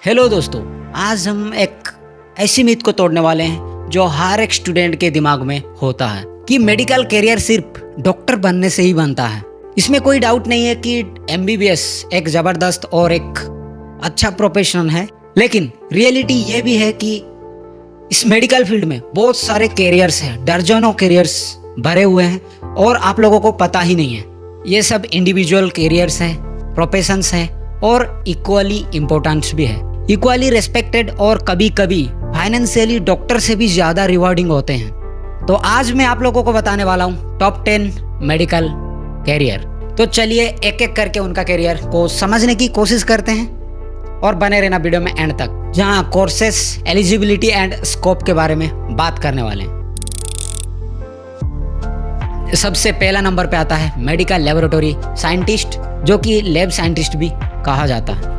Hello दोस्तों, आज हम एक ऐसी मिथ को तोड़ने वाले हैं जो हर एक स्टूडेंट के दिमाग में होता है कि मेडिकल करियर सिर्फ डॉक्टर बनने से ही बनता है। इसमें कोई डाउट नहीं है कि एमबीबीएस एक जबरदस्त और एक अच्छा प्रोफेशन है, लेकिन रियलिटी ये भी है कि इस मेडिकल फील्ड में बहुत सारे कैरियर्स हैं, दर्जनों कैरियर्स भरे हुए हैं और आप लोगों को पता ही नहीं है। ये सब इंडिविजुअल कैरियर्स हैं, प्रोफेशंस हैं और इक्वली इम्पोर्टेंट भी है, इक्वली रेस्पेक्टेड और कभी कभी फाइनेंशियली डॉक्टर से भी ज़्यादा रिवॉर्डिंग होते हैं। तो आज मैं आप लोगों को बताने वाला हूँ टॉप 10 मेडिकल कैरियर। तो चलिए एक एक करके उनका कैरियर को समझने की कोशिश करते हैं और बने रहना वीडियो में एंड तक, जहाँ कोर्सेस, एलिजिबिलिटी एंड स्कोप के बारे में बात करने वाले हैं। सबसे पहला नंबर पे आता है मेडिकल लेबोरेटरी साइंटिस्ट, जो कि लैब साइंटिस्ट भी कहा जाता है।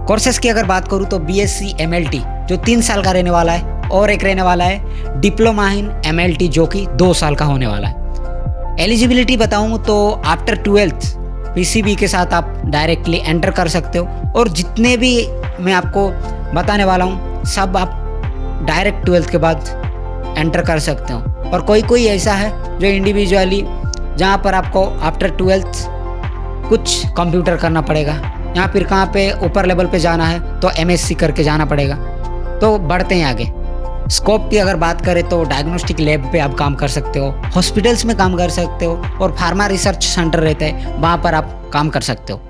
कोर्सेस की अगर बात करूँ तो बीएससी एमएलटी जो 3 साल का रहने वाला है और एक रहने वाला है डिप्लोमा इन एमएलटी जो कि 2 साल का होने वाला है। एलिजिबिलिटी बताऊँ तो आफ्टर 12th पीसीबी के साथ आप डायरेक्टली एंटर कर सकते हो, और जितने भी मैं आपको बताने वाला हूँ सब आप डायरेक्ट 12th के बाद एंटर कर सकते हो। और कोई ऐसा है जो इंडिविजुअली, जहाँ पर आपको आफ्टर 12th कुछ कंप्यूटर करना पड़ेगा, या फिर कहाँ पे ऊपर लेवल पे जाना है तो एमएससी करके जाना पड़ेगा। तो बढ़ते हैं आगे। स्कोप की अगर बात करें तो डायग्नोस्टिक लैब पे आप काम कर सकते हो, हॉस्पिटल्स में काम कर सकते हो, और फार्मा रिसर्च सेंटर रहते हैं वहाँ पर आप काम कर सकते हो।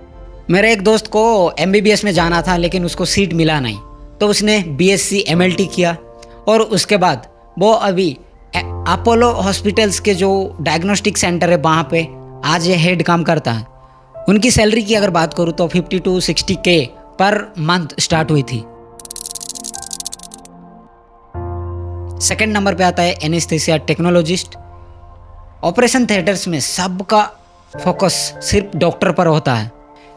मेरे एक दोस्त को एमबीबीएस में जाना था लेकिन उसको सीट मिला नहीं, तो उसने बीएससी एमएलटी किया और उसके बाद वो अभी अपोलो हॉस्पिटल्स के जो डायग्नोस्टिक सेंटर है वहाँ पे आज ये हेड काम करता है। उनकी सैलरी की अगर बात करूँ तो 50 to 60K per month start हुई थी। सेकंड नंबर पे आता है एनेस्थीसिया टेक्नोलॉजिस्ट। ऑपरेशन थिएटर्स में सबका फोकस सिर्फ डॉक्टर पर होता है,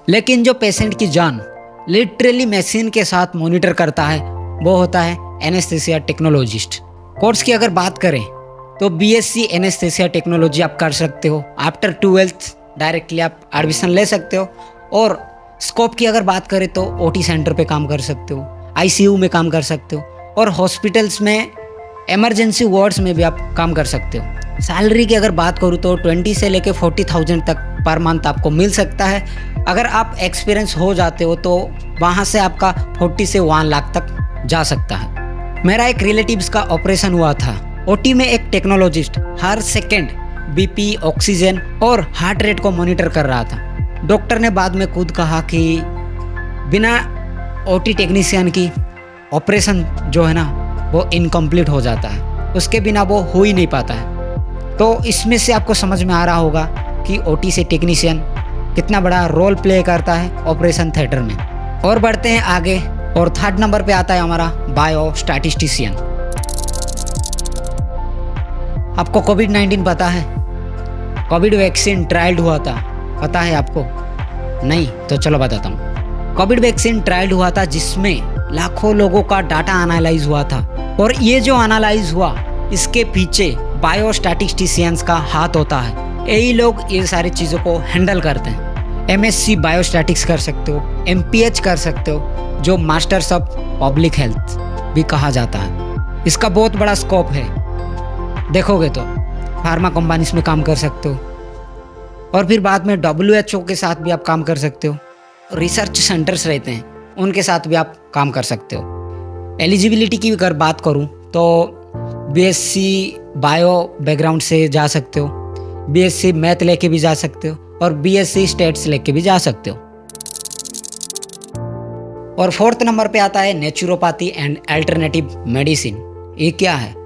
लेकिन जो पेशेंट की जान लिटरली मशीन के साथ मॉनिटर करता है वो होता है एनेस्थीसिया टेक्नोलॉजिस्ट। कोर्स की अगर बात करें तो बीएससी एनेस्थीसिया टेक्नोलॉजी आप कर सकते हो। आफ्टर 12th डायरेक्टली आप एडमिशन ले सकते हो। और स्कोप की अगर बात करें तो ओटी सेंटर पे काम कर सकते हो, आईसीयू में काम कर सकते हो, और हॉस्पिटल्स में इमरजेंसी वार्ड्स में भी आप काम कर सकते हो। सैलरी की अगर बात करूँ तो 20 से लेके 40,000 तक पर मंथ आपको मिल सकता है। अगर आप एक्सपीरियंस हो जाते हो तो वहाँ से आपका 40 से 1 लाख तक जा सकता है। मेरा एक रिलेटिव्स का ऑपरेशन हुआ था। ओटी में एक टेक्नोलॉजिस्ट हर सेकेंड बीपी, ऑक्सीजन और हार्ट रेट को मॉनिटर कर रहा था। डॉक्टर ने बाद में खुद कहा कि बिना ओटी टेक्नीशियन की ऑपरेशन जो है ना वो इनकम्प्लीट हो जाता है, उसके बिना वो हो ही नहीं पाता है। तो इसमें से आपको समझ में आ रहा होगा कि ओटी से टेक्नीशियन कितना बड़ा रोल प्ले करता है ऑपरेशन थिएटर में। और बढ़ते हैं आगे, और थर्ड नंबर पे आता है हमारा बायो स्टैटिस्टिशियन। आपको कोविड-19 पता है? कोविड वैक्सीन ट्रायल्ड हुआ था, पता है आपको? नहीं तो चलो बताता हूँ। कोविड वैक्सीन ट्रायल्ड हुआ था जिसमें लाखों लोगों का डाटा एनालाइज हुआ था, और ये जो एनालाइज हुआ इसके पीछे बायोस्टैटिस्टिशियंस का हाथ होता है। यही लोग ये सारी चीज़ों को हैंडल करते हैं। एमएससी बायोस्टैटिक्स कर सकते हो, एमपीएच कर सकते हो, जो मास्टर्स ऑफ पब्लिक हेल्थ भी कहा जाता है। इसका बहुत बड़ा स्कोप है। देखोगे तो फार्मा कंपनीज में काम कर सकते हो, और फिर बाद में WHO के साथ भी आप काम कर सकते हो। रिसर्च सेंटर्स रहते हैं उनके साथ भी आप काम कर सकते हो। एलिजिबिलिटी की अगर बात करूं तो बीएससी बायो बैकग्राउंड से जा सकते हो, बीएससी मैथ लेके भी जा सकते हो, और बीएससी स्टेट्स लेके भी जा सकते हो। और फोर्थ नंबर पे आता है नेचुरोपैथी एंड अल्टरनेटिव मेडिसिन। ये क्या है?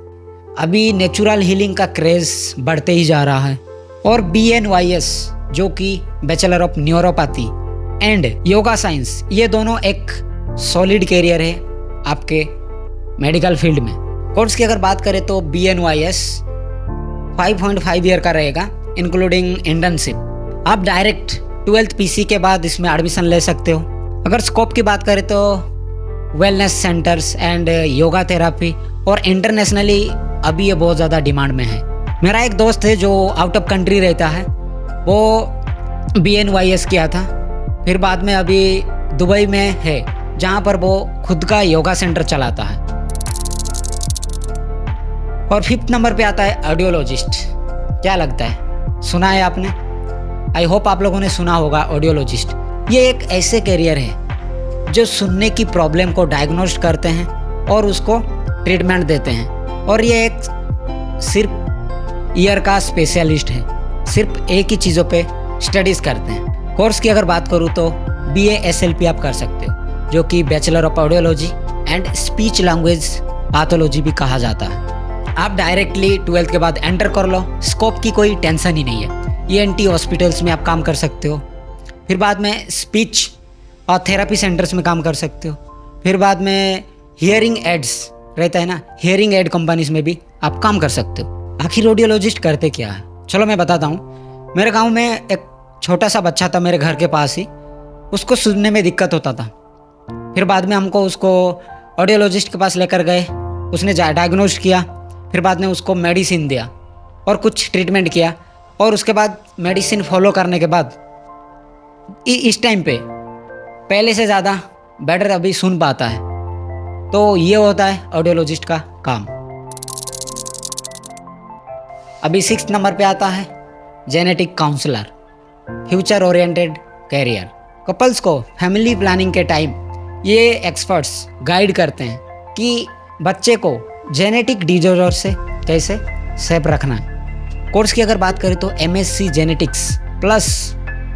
अभी नेचुरल हीलिंग का क्रेज बढ़ते ही जा रहा है, और BNYS जो कि bachelor of neuropathy and yoga science, ये दोनों एक सॉलिड कैरियर है आपके मेडिकल फील्ड में। कोर्स की अगर बात करें तो BNYS 5.5 ईयर का रहेगा, इंक्लूडिंग इंटर्नशिप। आप डायरेक्ट 12th PC के बाद इसमें एडमिशन ले सकते हो। अगर स्कोप की बात करें तो wellness centres and yoga therapy, और इंटरनेशनली अभी ये बहुत ज़्यादा डिमांड में है। मेरा एक दोस्त है जो आउट ऑफ कंट्री रहता है, वो BNYS किया था, फिर बाद में अभी दुबई में है, जहाँ पर वो खुद का योगा सेंटर चलाता है। और 5th नंबर पे आता है ऑडियोलॉजिस्ट। क्या लगता है, सुना है आपने? आई होप आप लोगों ने सुना होगा ऑडियोलॉजिस्ट। ये एक ऐसे करियर है जो सुनने की प्रॉब्लम को डायग्नोस्ट करते हैं और उसको ट्रीटमेंट देते हैं। और ये एक सिर्फ ईयर का स्पेशलिस्ट है, सिर्फ एक ही चीज़ों पे स्टडीज़ करते हैं। कोर्स की अगर बात करूँ तो BA SLP आप कर सकते हो, जो कि bachelor of audiology and speech language pathology भी कहा जाता है। आप डायरेक्टली 12th के बाद एंटर कर लो, स्कोप की कोई टेंशन ही नहीं है। ENT हॉस्पिटल्स में आप काम कर सकते हो, फिर बाद में स्पीच और थेरेपी सेंटर्स में काम कर सकते हो, फिर बाद में हियरिंग एड्स रहता है ना, हियरिंग एड कंपनीज में भी आप काम कर सकते हो। आखिर ऑडियोलॉजिस्ट करते क्या है, चलो मैं बताता हूँ। मेरे गांव में एक छोटा सा बच्चा था, मेरे घर के पास ही, उसको सुनने में दिक्कत होता था। फिर बाद में हमको उसको ऑडियोलॉजिस्ट के पास लेकर गए, उसने डायग्नोज किया, फिर बाद में उसको मेडिसिन दिया और कुछ ट्रीटमेंट किया। और उसके बाद मेडिसिन फॉलो करने के बाद इस टाइम पे पहले से ज़्यादा बेटर अभी सुन पाता है। तो ये होता है ऑडियोलॉजिस्ट का काम। अभी 6th नंबर पे आता है genetic counselor, future oriented career. Couples को फैमिली प्लानिंग के टाइम ये एक्सपर्ट्स गाइड करते हैं कि बच्चे को जेनेटिक डिजॉर्डर से कैसे सेफ रखना है। कोर्स की अगर बात करें तो MSc genetics plus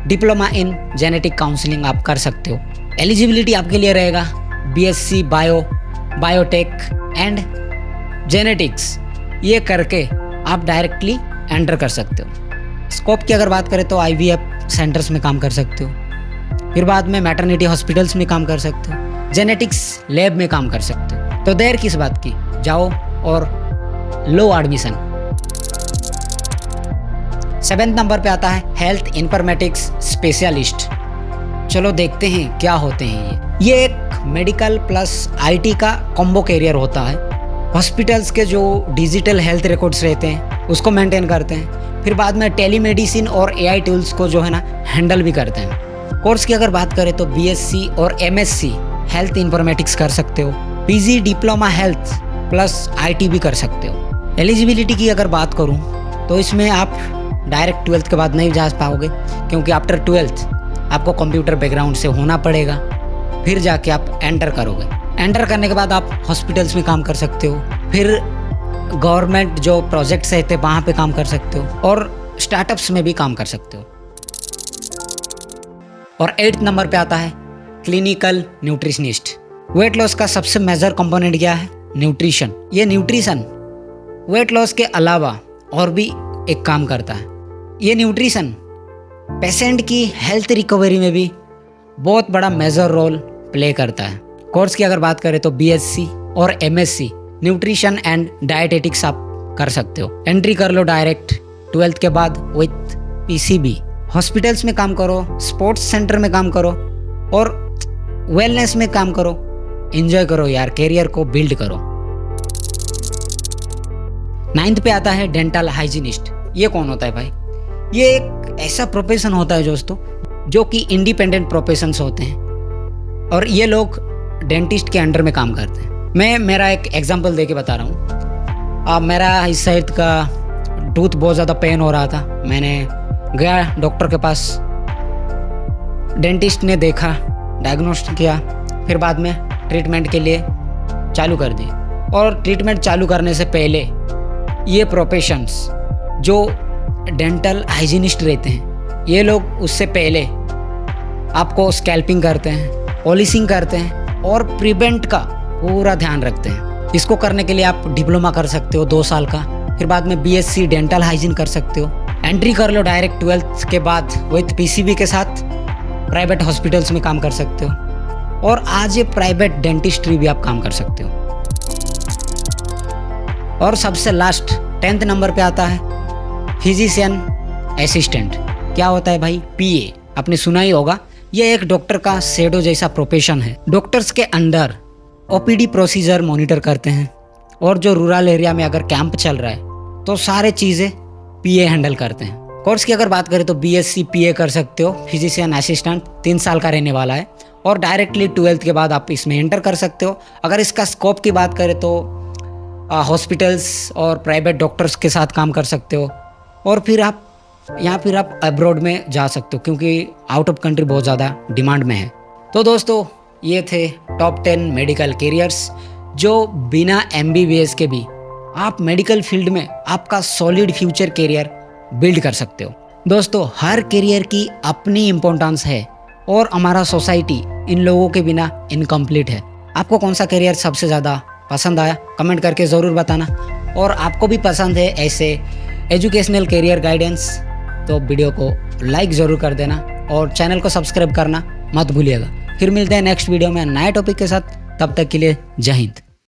diploma in genetic counselling आप कर सकते हो। एलिजिबिलिटी आपके लिए रहेगा BSc बायोटेक एंड जेनेटिक्स। ये करके आप डायरेक्टली एंटर कर सकते हो। स्कोप की अगर बात करें तो IVF सेंटर्स में काम कर सकते हो, फिर बाद में मैटरनिटी हॉस्पिटल्स में काम कर सकते हो, जेनेटिक्स लैब में काम कर सकते हो। तो देर किस बात की, जाओ और लो एडमिशन। 7th नंबर पे आता है हेल्थ इन्फॉर्मेटिक्स स्पेशलिस्ट। चलो देखते हैं क्या होते हैं ये एक मेडिकल प्लस IT का कॉम्बो कैरियर होता है। हॉस्पिटल्स के जो डिजिटल हेल्थ रिकॉर्ड्स रहते हैं उसको मेंटेन करते हैं, फिर बाद में टेलीमेडिसिन और AI टूल्स को जो है ना हैंडल भी करते हैं। कोर्स की अगर बात करें तो BSc और MSc हेल्थ इन्फॉर्मेटिक्स कर सकते हो, PG diploma health plus IT भी कर सकते हो। एलिजिबिलिटी की अगर बात करूं तो इसमें आप डायरेक्ट 12th के बाद नहीं जा पाओगे, क्योंकि आफ्टर 12th आपको कंप्यूटर बैकग्राउंड से होना पड़ेगा, फिर जाके आप एंटर करोगे। एंटर करने के बाद आप हॉस्पिटल्स में काम कर सकते हो, फिर गवर्नमेंट जो प्रोजेक्ट्स रहते हैं वहाँ पे काम कर सकते हो, और स्टार्टअप्स में भी काम कर सकते हो। और 8th नंबर पे आता है क्लिनिकल न्यूट्रिशनिस्ट। वेट लॉस का सबसे मेजर कंपोनेंट क्या है? न्यूट्रिशन। ये न्यूट्रिशन वेट लॉस के अलावा और भी एक काम करता है। ये न्यूट्रिशन पेशेंट की हेल्थ रिकवरी में भी बहुत बड़ा मेजर रोल प्ले करता है। कोर्स की अगर बात करें तो BSc और MSc न्यूट्रिशन एंड डाइटेटिक्स आप कर सकते हो। एंट्री कर लो डायरेक्ट 12th के बाद विथ PCB। हॉस्पिटल्स में काम करो, स्पोर्ट्स सेंटर में काम करो और वेलनेस में काम करो। एंजॉय करो यार, कैरियर को बिल्ड करो। 9th पे आता है डेंटल हाइजीनिस्ट। ये कौन होता है भाई? ये एक ऐसा प्रोफेशन होता है दोस्तों जो कि इंडिपेंडेंट प्रोफेशंस होते हैं और ये लोग डेंटिस्ट के अंडर में काम करते हैं। मैं मेरा एक एग्जांपल देके बता रहा हूँ। अब मेरा इस साइड का टूथ बहुत ज़्यादा पेन हो रहा था, मैंने गया डॉक्टर के पास, डेंटिस्ट ने देखा, डायग्नोस्ट किया, फिर बाद में ट्रीटमेंट के लिए चालू कर दी। और ट्रीटमेंट चालू करने से पहले ये प्रोफेशंस जो डेंटल हाइजीनिस्ट रहते हैं, ये लोग उससे पहले आपको स्कैल्पिंग करते हैं, पॉलिशिंग करते हैं और प्रिवेंट का पूरा ध्यान रखते हैं। इसको करने के लिए आप डिप्लोमा कर सकते हो 2 साल का, फिर बाद में BSc डेंटल हाइजीन कर सकते हो। एंट्री कर लो डायरेक्ट 12th के बाद विथ PCB के साथ, प्राइवेट हॉस्पिटल्स में काम कर सकते हो और आज ये प्राइवेट डेंटिस्ट्री भी आप काम कर सकते हो। और सबसे लास्ट 10th नंबर पे आता है फिजिशियन असिस्टेंट। क्या होता है भाई? PA आपने सुना ही होगा। ये एक डॉक्टर का शेडो जैसा प्रोफेशन है। डॉक्टर्स के अंडर OPD प्रोसीजर मॉनिटर करते हैं और जो रूरल एरिया में अगर कैंप चल रहा है तो सारे चीज़ें PA हैंडल करते हैं। कोर्स की अगर बात करें तो BSc PA कर सकते हो, फिजिशियन असिस्टेंट 3 साल का रहने वाला है और डायरेक्टली 12th के बाद आप इसमें एंटर कर सकते हो। अगर इसका स्कोप की बात करें तो हॉस्पिटल्स और प्राइवेट डॉक्टर्स के साथ काम कर सकते हो, और फिर आप अब्रॉड में जा सकते हो क्योंकि आउट ऑफ कंट्री बहुत ज़्यादा डिमांड में है। तो दोस्तों ये थे टॉप 10 मेडिकल कैरियर्स जो बिना MBBS के भी आप मेडिकल फील्ड में आपका सॉलिड फ्यूचर कैरियर बिल्ड कर सकते हो। दोस्तों हर कैरियर की अपनी इम्पोर्टेंस है और हमारा सोसाइटी इन लोगों के बिना इनकम्प्लीट है। आपको कौन सा कैरियर सबसे ज़्यादा पसंद आया कमेंट करके ज़रूर बताना, और आपको भी पसंद है ऐसे एजुकेशनल कैरियर गाइडेंस तो वीडियो को लाइक ज़रूर कर देना और चैनल को सब्सक्राइब करना मत भूलिएगा। फिर मिलते हैं नेक्स्ट वीडियो में नए टॉपिक के साथ, तब तक के लिए जय हिंद।